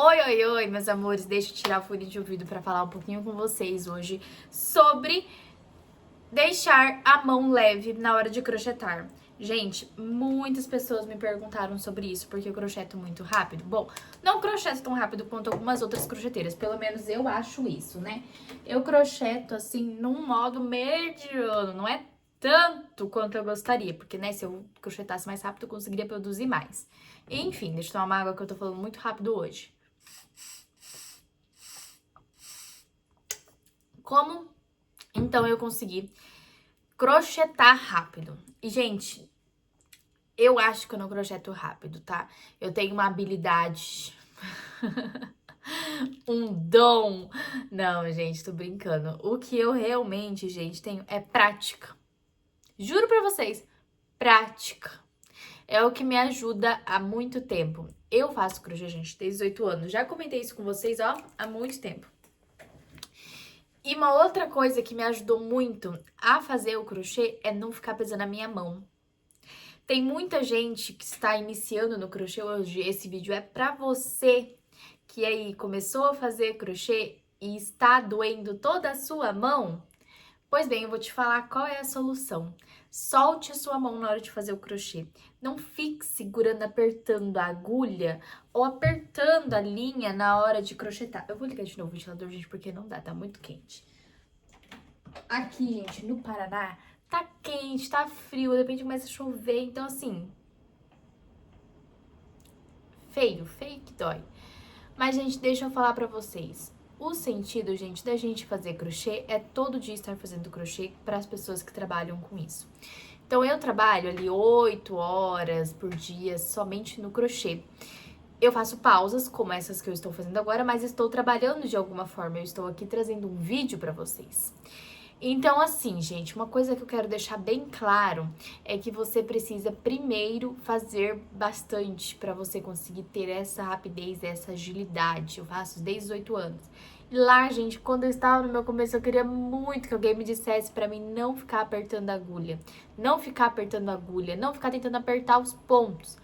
Oi, meus amores, deixa eu tirar o fone de ouvido para falar um pouquinho com vocês hoje sobre deixar a mão leve na hora de crochetar. Gente, muitas pessoas me perguntaram sobre isso, porque eu crocheto muito rápido. Bom, não crocheto tão rápido quanto algumas outras crocheteiras, pelo menos eu acho isso, né? Eu crocheto, assim, num modo mediano, não é tanto quanto eu gostaria, porque, né, se eu crochetasse mais rápido, eu conseguiria produzir mais. Enfim, deixa eu tomar uma água que eu tô falando muito rápido hoje. Como então eu consegui crochetar rápido? E, gente, eu acho que eu não crocheto rápido, tá? Eu tenho uma habilidade, um dom. Não, gente, tô brincando. O que eu realmente, gente, tenho é prática. Juro pra vocês, prática. É o que me ajuda há muito tempo. Eu faço crochê, gente, desde 18 anos. Já comentei isso com vocês, ó, há muito tempo. E uma outra coisa que me ajudou muito a fazer o crochê é não ficar pesando a minha mão. Tem muita gente que está iniciando no crochê hoje. Esse vídeo é pra você que aí começou a fazer crochê e está doendo toda a sua mão. Pois bem, eu vou te falar qual é a solução. Solte a sua mão na hora de fazer o crochê. Não fique segurando, apertando a agulha ou apertando a linha na hora de crochetar. Eu vou ligar de novo o ventilador, gente, porque não dá, tá muito quente. Aqui, gente, no Paraná, tá quente, tá frio, de repente começa a chover, então assim, feio que dói. Mas, gente, deixa eu falar pra vocês. O sentido, gente, da gente fazer crochê é todo dia estar fazendo crochê para as pessoas que trabalham com isso. Então, eu trabalho ali 8 horas por dia somente no crochê. Eu faço pausas, como essas que eu estou fazendo agora, mas estou trabalhando de alguma forma. Eu estou aqui trazendo um vídeo para vocês. Então, assim, gente, uma coisa que eu quero deixar bem claro é que você precisa primeiro fazer bastante para você conseguir ter essa rapidez, essa agilidade. Eu faço desde os 8 anos. E lá, gente, quando eu estava no meu começo, eu queria muito que alguém me dissesse para mim não ficar apertando a agulha, não ficar apertando a agulha, não ficar tentando apertar os pontos.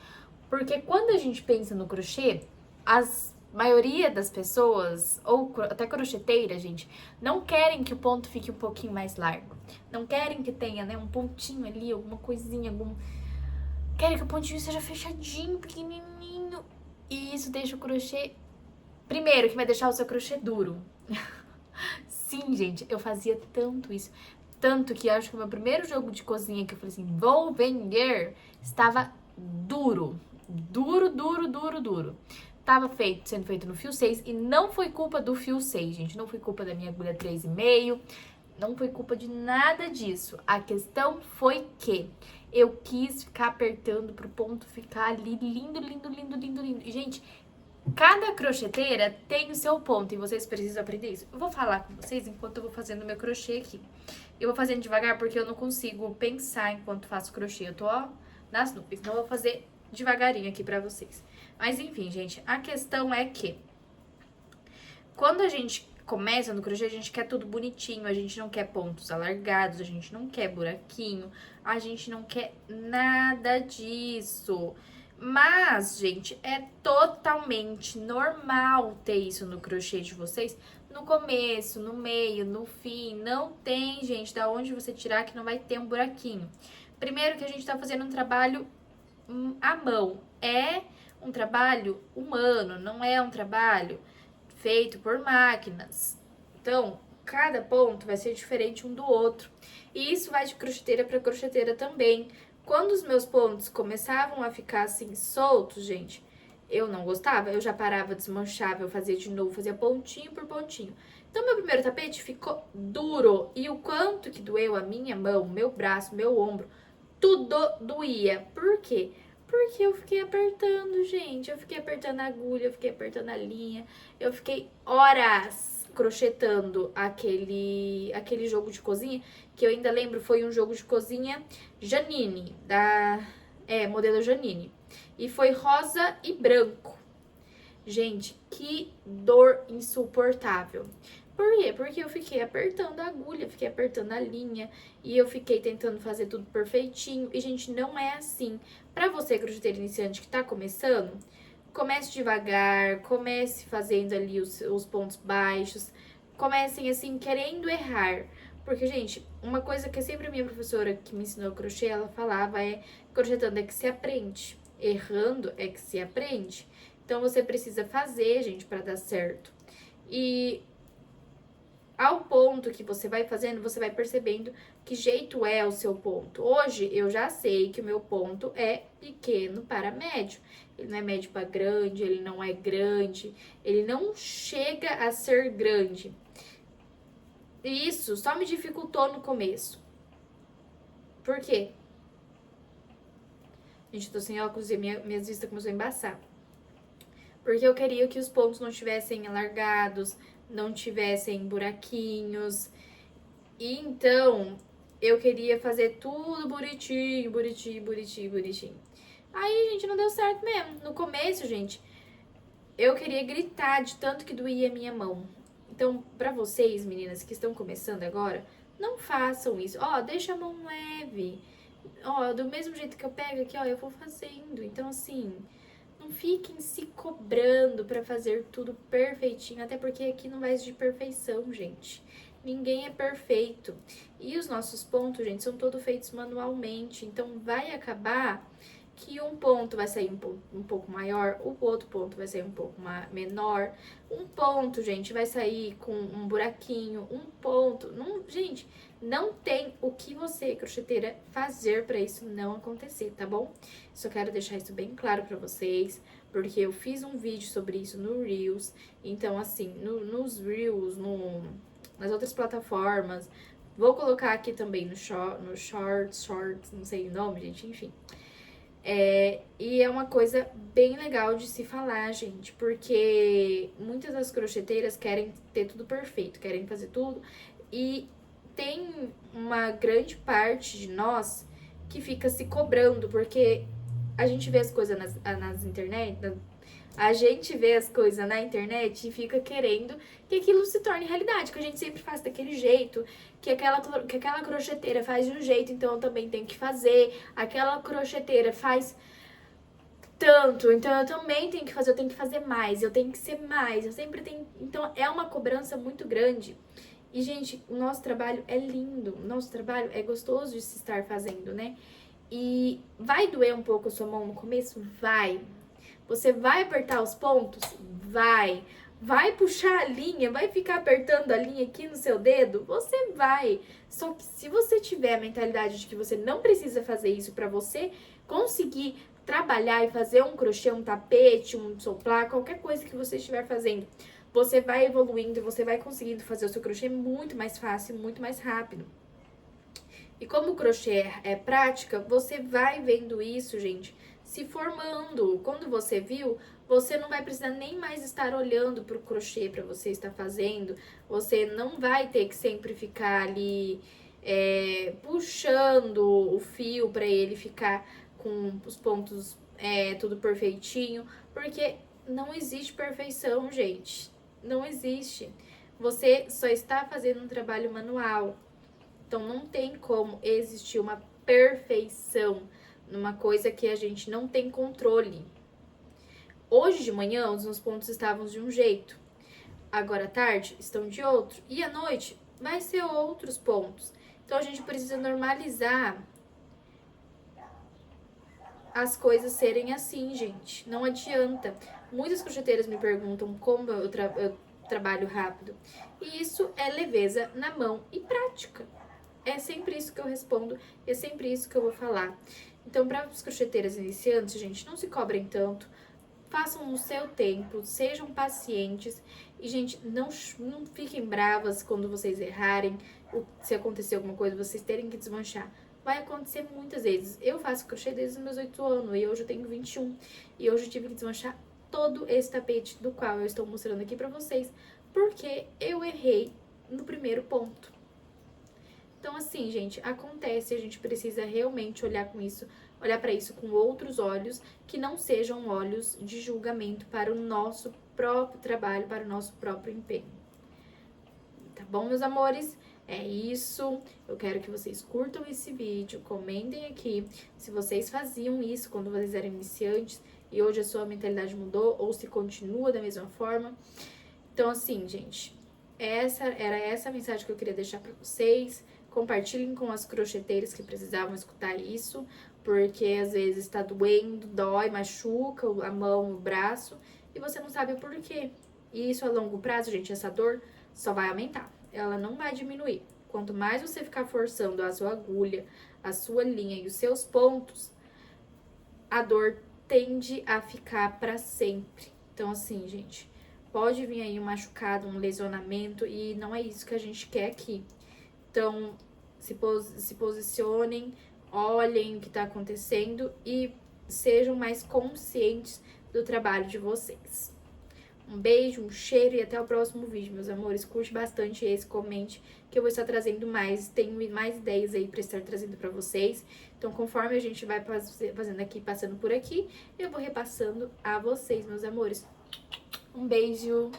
Porque quando a gente pensa no crochê, as maioria das pessoas, ou até crocheteira, gente, não querem que o ponto fique um pouquinho mais largo. Não querem que tenha, né, um pontinho ali, alguma coisinha, Querem que o pontinho seja fechadinho, pequenininho. E isso deixa o crochê... Primeiro, que vai deixar o seu crochê duro. Sim, gente, eu fazia tanto isso. Tanto que acho que o meu primeiro jogo de cozinha que eu falei assim, vou vender, estava duro. Duro. Tava sendo feito no fio 6 e não foi culpa do fio 6, gente. Não foi culpa da minha agulha 3,5. Não foi culpa de nada disso. A questão foi que eu quis ficar apertando pro ponto ficar ali lindo. E, gente, cada crocheteira tem o seu ponto e vocês precisam aprender isso. Eu vou falar com vocês enquanto eu vou fazendo meu crochê aqui. Eu vou fazendo devagar porque eu não consigo pensar enquanto faço crochê. Eu tô, ó, nas nuvens. Então eu vou fazer devagarinho aqui pra vocês. Mas enfim, gente, a questão é que quando a gente começa no crochê, a gente quer tudo bonitinho, a gente não quer pontos alargados, a gente não quer buraquinho, a gente não quer nada disso. Mas, gente, é totalmente normal ter isso no crochê de vocês. No começo, no meio, no fim, não tem, gente, da onde você tirar que não vai ter um buraquinho. Primeiro que a gente tá fazendo um trabalho à mão. É um trabalho humano, não é um trabalho feito por máquinas. Então, cada ponto vai ser diferente um do outro. E isso vai de crocheteira para crocheteira também. Quando os meus pontos começavam a ficar assim soltos, gente, eu não gostava, eu já parava, desmanchava, eu fazia de novo, fazia pontinho por pontinho. Então, meu primeiro tapete ficou duro. E o quanto que doeu a minha mão, meu braço, meu ombro, tudo doía. Por quê? Porque eu fiquei apertando, gente. Eu fiquei apertando a agulha, eu fiquei apertando a linha. Eu fiquei horas crochetando aquele jogo de cozinha, que eu ainda lembro, foi um jogo de cozinha Janine, modelo Janine. E foi rosa e branco. Gente, que dor insuportável. Por quê? Porque eu fiquei apertando a agulha, fiquei apertando a linha e eu fiquei tentando fazer tudo perfeitinho. E, gente, não é assim. Pra você, crocheteiro iniciante que tá começando, comece devagar, comece fazendo ali os pontos baixos, comecem assim, querendo errar. Porque, gente, uma coisa que sempre a minha professora que me ensinou crochê, ela falava é, crochetando é que se aprende, errando é que se aprende. Então, você precisa fazer, gente, para dar certo. E ao ponto que você vai fazendo, você vai percebendo que jeito é o seu ponto. Hoje, eu já sei que o meu ponto é pequeno para médio. Ele não é médio para grande, ele não é grande, ele não chega a ser grande. E isso só me dificultou no começo. Por quê? Gente, eu tô sem óculos e minhas vistas começou a embaçar. Porque eu queria que os pontos não estivessem alargados, não tivessem buraquinhos. E então, eu queria fazer tudo bonitinho, bonitinho, bonitinho, bonitinho. Aí, gente, não deu certo mesmo. No começo, gente, eu queria gritar de tanto que doía a minha mão. Então, pra vocês, meninas, que estão começando agora, não façam isso. Ó, deixa a mão leve. Ó, do mesmo jeito que eu pego aqui, ó, eu vou fazendo. Então, assim, não fiquem se cobrando pra fazer tudo perfeitinho, até porque aqui não vai existir perfeição, gente. Ninguém é perfeito. E os nossos pontos, gente, são todos feitos manualmente. Então, vai acabar que um ponto vai sair um pouco maior, o outro ponto vai sair um pouco menor. Um ponto, gente, vai sair com um buraquinho, um ponto. Não, gente, não tem o que você, crocheteira, fazer pra isso não acontecer, tá bom? Só quero deixar isso bem claro pra vocês, porque eu fiz um vídeo sobre isso no Reels. Então, assim, nos Reels, nas outras plataformas, vou colocar aqui também no Shorts, não sei o nome, gente, enfim. E é uma coisa bem legal de se falar, gente, porque muitas das crocheteiras querem ter tudo perfeito, querem fazer tudo, e tem uma grande parte de nós que fica se cobrando, porque a gente vê as coisas nas internet, a gente vê as coisas na internet e fica querendo que aquilo se torne realidade, que a gente sempre faz daquele jeito, que aquela crocheteira faz de um jeito, então eu também tenho que fazer, aquela crocheteira faz tanto, então eu também tenho que fazer, eu tenho que fazer mais, eu tenho que ser mais, eu sempre tenho... Então é uma cobrança muito grande. E, gente, o nosso trabalho é lindo, o nosso trabalho é gostoso de se estar fazendo, né? E vai doer um pouco a sua mão no começo? Vai. Você vai apertar os pontos? Vai. Vai puxar a linha? Vai ficar apertando a linha aqui no seu dedo? Você vai. Só que se você tiver a mentalidade de que você não precisa fazer isso pra você conseguir trabalhar e fazer um crochê, um tapete, um soplar, qualquer coisa que você estiver fazendo, você vai evoluindo e você vai conseguindo fazer o seu crochê muito mais fácil, muito mais rápido. E como o crochê é prática, você vai vendo isso, gente, se formando. Quando você viu, você não vai precisar nem mais estar olhando para o crochê para você estar fazendo. Você não vai ter que sempre ficar ali puxando o fio para ele ficar com os pontos tudo perfeitinho, porque não existe perfeição, gente. Não existe. Você só está fazendo um trabalho manual. Então, não tem como existir uma perfeição numa coisa que a gente não tem controle. Hoje de manhã, os meus pontos estavam de um jeito. Agora à tarde, estão de outro. E à noite, vai ser outros pontos. Então, a gente precisa normalizar as coisas serem assim, gente. Não adianta. Muitas crocheteiras me perguntam como eu trabalho rápido. E isso é leveza na mão e prática. É sempre isso que eu respondo e é sempre isso que eu vou falar. Então, para as crocheteiras iniciantes, gente, não se cobrem tanto. Façam no seu tempo, sejam pacientes. E, gente, não fiquem bravas quando vocês errarem. Se acontecer alguma coisa, vocês terem que desmanchar. Vai acontecer muitas vezes. Eu faço crochê desde os meus 8 anos e hoje eu tenho 21. E hoje eu tive que desmanchar todo esse tapete do qual eu estou mostrando aqui pra vocês, porque eu errei no primeiro ponto. Então, assim, gente, acontece, a gente precisa realmente olhar para isso com outros olhos, que não sejam olhos de julgamento para o nosso próprio trabalho, para o nosso próprio empenho. Tá bom, meus amores? É isso. Eu quero que vocês curtam esse vídeo, comentem aqui se vocês faziam isso quando vocês eram iniciantes e hoje a sua mentalidade mudou ou se continua da mesma forma. Então, assim, gente, era essa a mensagem que eu queria deixar para vocês. Compartilhem com as crocheteiras que precisavam escutar isso, porque às vezes tá doendo, dói, machuca a mão, o braço, e você não sabe o porquê. E isso a longo prazo, gente, essa dor só vai aumentar, ela não vai diminuir. Quanto mais você ficar forçando a sua agulha, a sua linha e os seus pontos, a dor tende a ficar para sempre. Então, assim, gente, pode vir aí um machucado, um lesionamento, e não é isso que a gente quer aqui. Então, se posicionem, olhem o que está acontecendo e sejam mais conscientes do trabalho de vocês. Um beijo, um cheiro e até o próximo vídeo, meus amores. Curte bastante esse, comente, que eu vou estar trazendo mais. Tenho mais ideias aí para estar trazendo para vocês. Então, conforme a gente vai fazendo aqui, passando por aqui, eu vou repassando a vocês, meus amores. Um beijo!